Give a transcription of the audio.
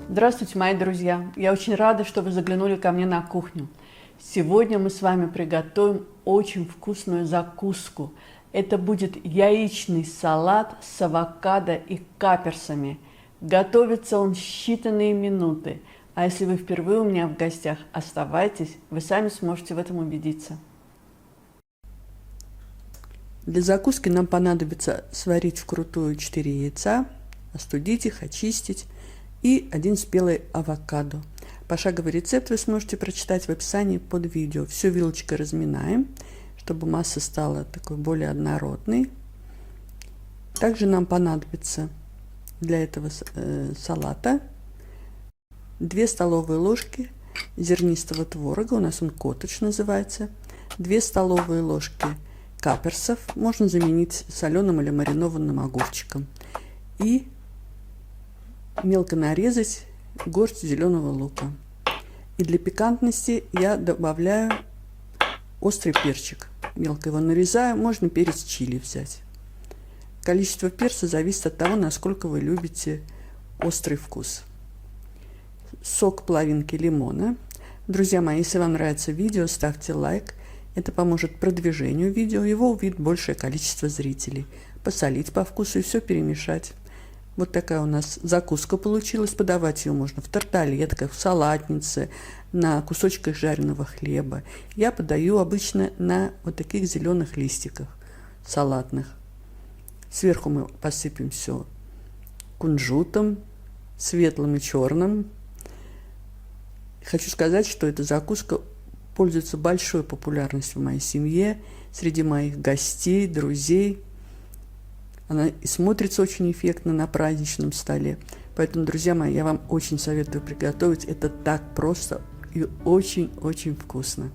Здравствуйте, мои друзья! Я очень рада, что вы заглянули ко мне на кухню. Сегодня мы с вами приготовим очень вкусную закуску. Это будет яичный салат с авокадо и каперсами. Готовится он считанные минуты. А если вы впервые у меня в гостях, оставайтесь, вы сами сможете в этом убедиться. Для закуски нам понадобится сварить вкрутую 4 яйца, остудить их, очистить, и 1 спелый авокадо. Пошаговый рецепт вы сможете прочитать в описании под видео. Все вилочкой разминаем, чтобы масса стала такой более однородной. Также нам понадобится для этого салата 2 столовые ложки зернистого творога, у нас он коттедж называется, 2 столовые ложки каперсов, можно заменить соленым или маринованным огурчиком, и мелко нарезать горсть зеленого лука. И для пикантности я добавляю острый перчик. Мелко его нарезаю, можно перец чили взять. Количество перца зависит от того, насколько вы любите острый вкус. Сок половинки лимона. Друзья мои, если вам нравится видео, ставьте лайк. Это поможет продвижению видео, его увидит большее количество зрителей. Посолить по вкусу и все перемешать. Вот такая у нас закуска получилась. Подавать ее можно в тарталетках, в салатнице, на кусочках жареного хлеба. Я подаю обычно на вот таких зеленых листиках салатных. Сверху мы посыпем все кунжутом, светлым и черным. Хочу сказать, что эта закуска пользуется большой популярностью в моей семье, среди моих гостей, друзей. Она и смотрится очень эффектно на праздничном столе. Поэтому, друзья мои, я вам очень советую приготовить. Это так просто и очень-очень вкусно.